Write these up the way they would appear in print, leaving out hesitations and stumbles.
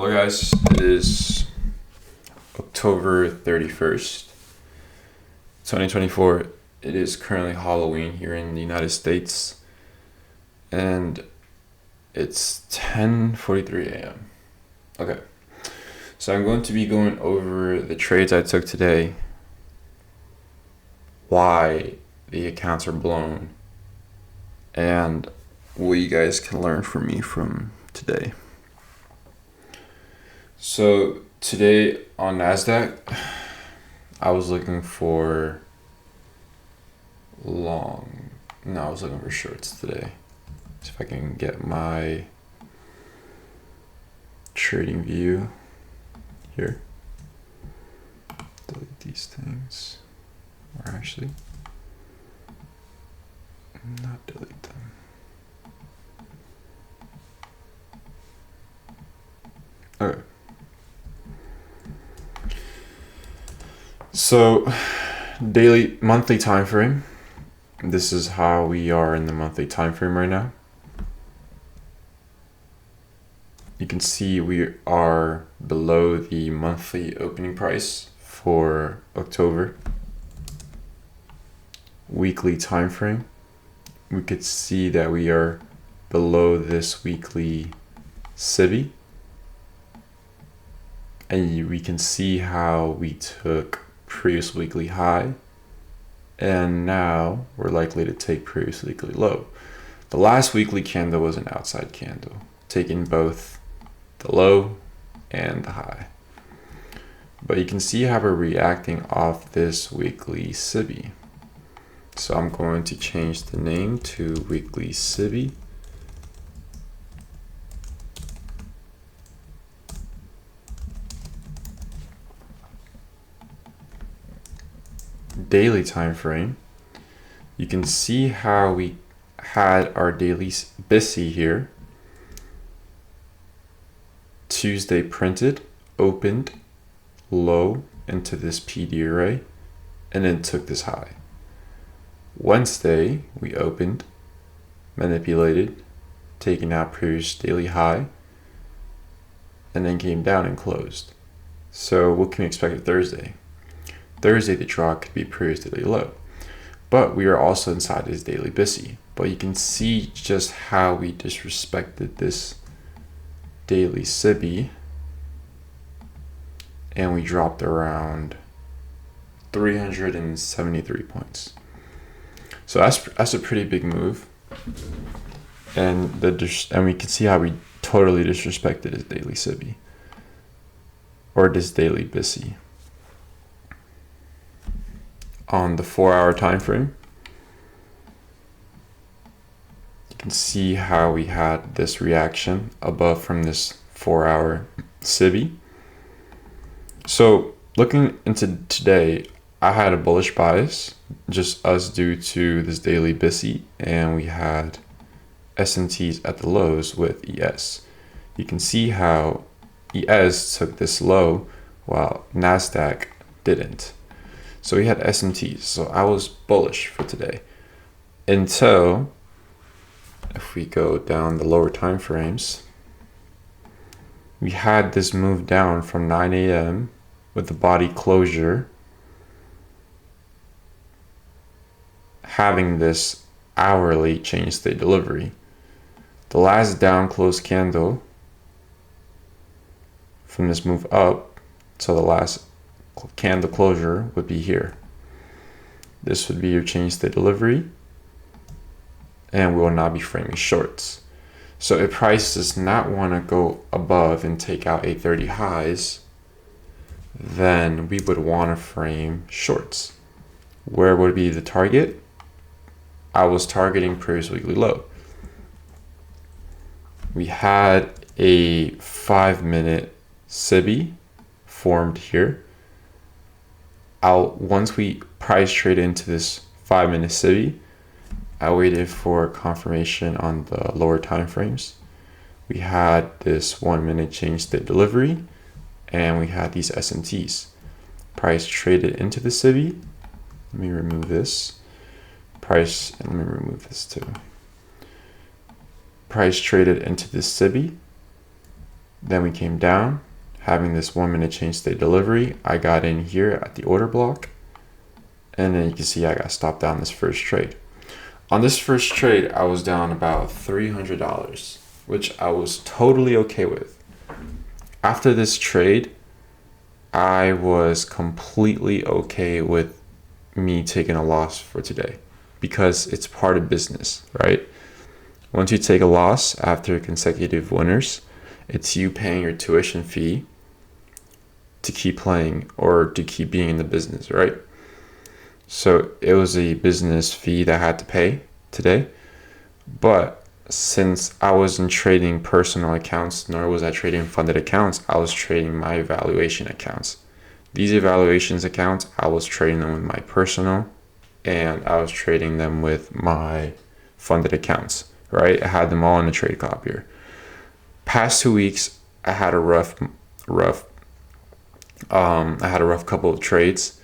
Hello guys, it is October 31st, 2024. It is currently Halloween here in the United States and it's 10:43 a.m. Okay, so I'm going to be going over the trades I took today, why the accounts are blown, and what you guys can learn from me from today. So today on NASDAQ, I was looking for I was looking for shorts today. See if I can get my trading view here. Delete these things, or actually, not delete them. Okay. So, monthly time frame. This is how we are in the monthly time frame right now. You can see we are below the monthly opening price for October. Weekly time frame. We could see that we are below this weekly SIBI. And we can see how we took previous weekly high and now we're likely to take previous weekly low. The last weekly candle was an outside candle, taking both the low and the high. But you can see how we're reacting off this weekly SIBI. So I'm going to change the name to weekly SIBI. Daily time frame, you can see how we had our daily BISI here. Tuesday printed, opened low into this PD array, and then took this high. Wednesday, we opened, manipulated, taking out previous daily high, and then came down and closed. So what can we expect of Thursday? Thursday, the draw could be previous daily low, but we are also inside this daily BISI. But you can see just how we disrespected this daily SIBI, and we dropped around 373 points. So that's a pretty big move, and we can see how we totally disrespected this daily SIBI or this daily BISI. On the 4-hour time frame, you can see how we had this reaction above from this 4-hour SIBI. So looking into today, I had a bullish bias, just us due to this daily BISI, and we had S&Ts at the lows with ES. You can see how ES took this low while NASDAQ didn't. So we had S&Ts, so I was bullish for today until, if we go down the lower time frames, we had this move down from 9 a.m. with the body closure, having this hourly change state delivery. The last down close candle from this move up, so the last candle closure would be here. This would be your change state delivery, and we will not be framing shorts. So if price does not want to go above and take out 830 highs, then we would want to frame shorts. Where would be the target? I was targeting previous weekly low. We had a 5-minute SIBI formed here. Once we price trade into this 5-minute SIBI, I waited for confirmation on the lower time frames. We had this 1-minute change state delivery, and we had these S&Ts. Price traded into the SIBI. Let me remove this. Let me remove this too. Price traded into the SIBI, Then we came down, having this 1 minute change state delivery. I got in here at the order block, and then you can see I got stopped down this first trade. On this first trade, I was down about $300, which I was totally okay with. After this trade, I was completely okay with me taking a loss for today because it's part of business, right? Once you take a loss after consecutive winners, it's you paying your tuition fee to keep playing or to keep being in the business, right? So it was a business fee that I had to pay today. But since I wasn't trading personal accounts, nor was I trading funded accounts, I was trading my evaluation accounts. These evaluations accounts, I was trading them with my personal, and I was trading them with my funded accounts, right? I had them all in the trade copier. Past 2 weeks, I had a rough couple of trades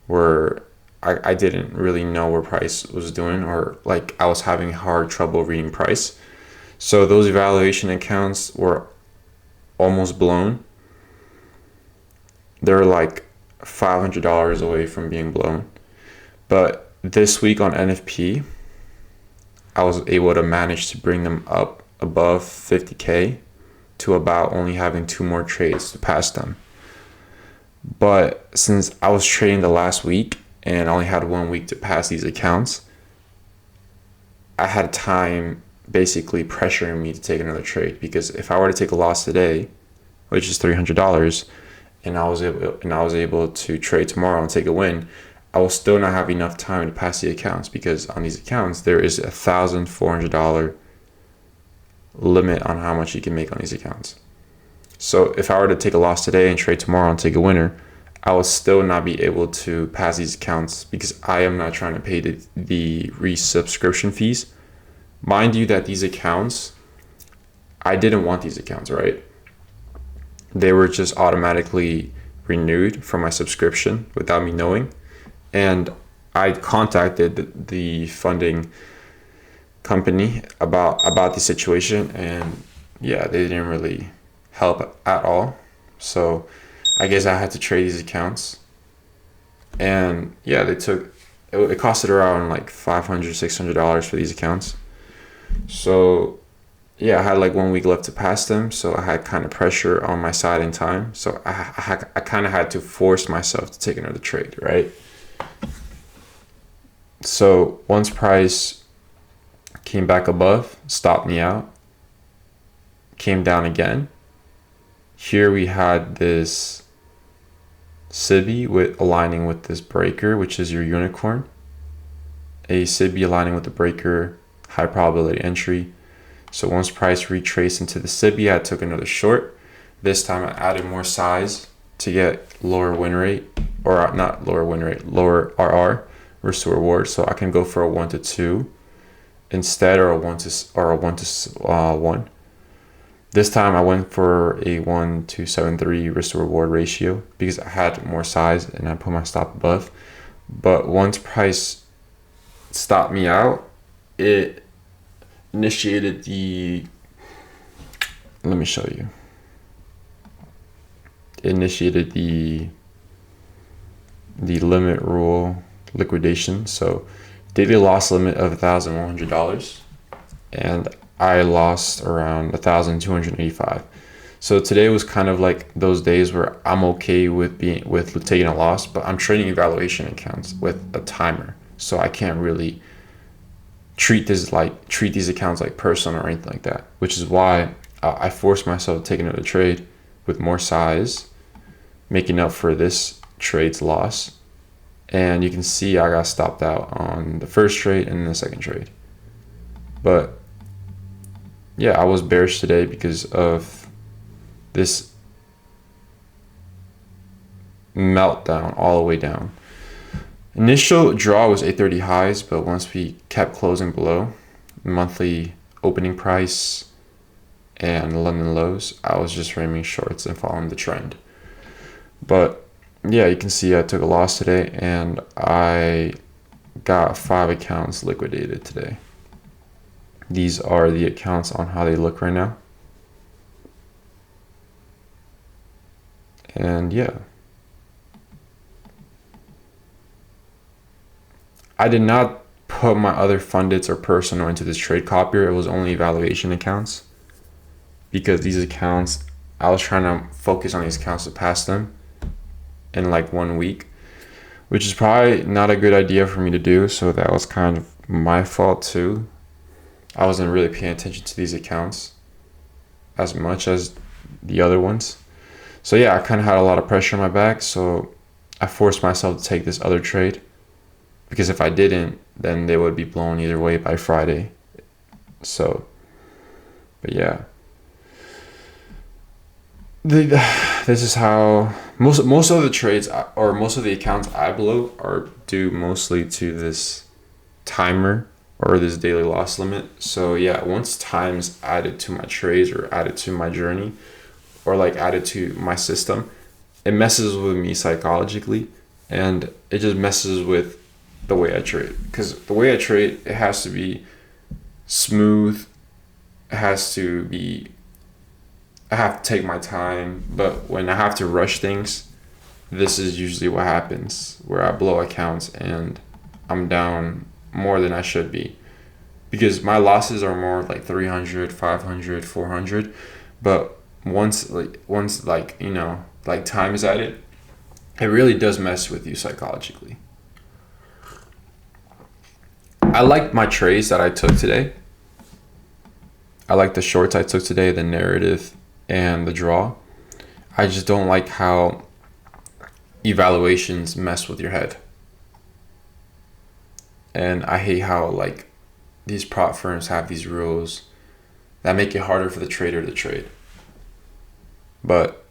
where I didn't really know where price was doing, or like I was having hard trouble reading price. So those evaluation accounts were almost blown. They're like $500 away from being blown. But this week on NFP, I was able to manage to bring them up above 50K to about only having 2 more trades to pass them. But since I was trading the last week and I only had 1 week to pass these accounts, I had time basically pressuring me to take another trade, because if I were to take a loss today, which is $300, and I was able to trade tomorrow and take a win, I will still not have enough time to pass the accounts, because on these accounts there is $1,400 limit on how much you can make on these accounts. So if I were to take a loss today and trade tomorrow and take a winner, I will still not be able to pass these accounts because I am not trying to pay the resubscription fees. Mind you that these accounts, I didn't want these accounts, right? They were just automatically renewed for my subscription without me knowing. And I contacted the funding company about the situation, and yeah, they didn't really help at all. So I guess I had to trade these accounts, and yeah, it costed around like $500-$600 for these accounts. So yeah, I had like 1 week left to pass them, so I had kind of pressure on my side in time, so I kind of had to force myself to take another trade, right? So once price came back above, stopped me out, came down again. Here we had this SIBI aligning with this breaker, which is your unicorn. A SIBI aligning with the breaker, high probability entry. So once price retraced into the SIBI, I took another short. This time I added more size to get lower win rate, or not lower win rate, lower RR, risk to reward. So I can go for a 1-2 instead, or a 1-1. This time I went for a 1-7.3 risk to reward ratio because I had more size and I put my stop above. But once price stopped me out, it initiated let me show you. It initiated the limit rule liquidation. So daily loss limit of $1,100, and I lost around $1,285. So today was kind of like those days where I'm okay with taking a loss, but I'm trading evaluation accounts with a timer, so I can't really treat these accounts like personal or anything like that, which is why I forced myself to take another trade with more size, making up for this trade's loss. And you can see I got stopped out on the first trade and the second trade. But yeah, I was bearish today because of this meltdown all the way down. Initial draw was 830 highs, but once we kept closing below monthly opening price and London lows, I was just framing shorts and following the trend. But yeah, you can see I took a loss today, and I got 5 accounts liquidated today. These are the accounts on how they look right now. And yeah, I did not put my other fundeds or personal into this trade copier. It was only evaluation accounts, because these accounts, I was trying to focus on these accounts to pass them in like 1 week, which is probably not a good idea for me to do. So that was kind of my fault too. I wasn't really paying attention to these accounts as much as the other ones. So yeah, I kind of had a lot of pressure on my back. So I forced myself to take this other trade, because if I didn't, then they would be blown either way by Friday. So, but yeah. This is how most of the trades or most of the accounts I blow are due mostly to this timer or this daily loss limit. So yeah, once time is added to my trades or added to my journey or like added to my system, it messes with me psychologically, and it just messes with the way I trade. Because the way I trade, it has to be smooth. It has to be, I have to take my time, but when I have to rush things, this is usually what happens, where I blow accounts and I'm down more than I should be, because my losses are more like 300, 500, 400. But once like time is added, it really does mess with you psychologically. I like my trades that I took today. I like the shorts I took today, the narrative and the draw. I just don't like how evaluations mess with your head. And I hate how like these prop firms have these rules that make it harder for the trader to trade. But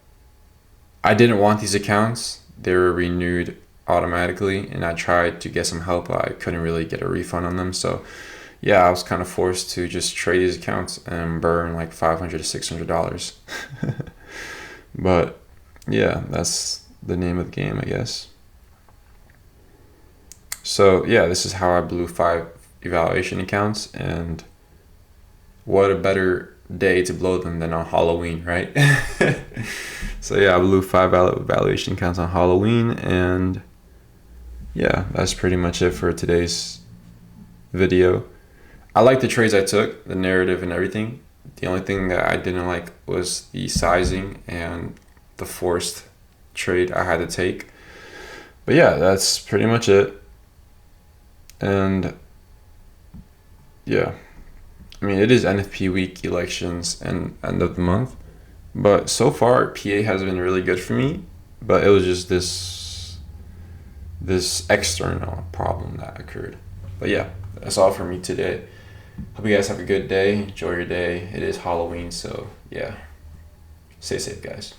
I didn't want these accounts. They were renewed automatically, and I tried to get some help, but I couldn't really get a refund on them. So yeah, I was kind of forced to just trade these accounts and burn like $500 to $600. But yeah, that's the name of the game, I guess. So yeah, this is how I blew 5 evaluation accounts, and what a better day to blow them than on Halloween, right? So yeah, I blew 5 evaluation accounts on Halloween, and yeah, that's pretty much it for today's video. I like the trades I took, the narrative and everything. The only thing that I didn't like was the sizing and the forced trade I had to take. But yeah, that's pretty much it. And yeah, I mean, it is NFP week, elections, and end of the month. But so far, PA has been really good for me. But it was just this external problem that occurred. But yeah, that's all for me today. Hope you guys have a good day. Enjoy your day. It is Halloween, so yeah. Stay safe, guys.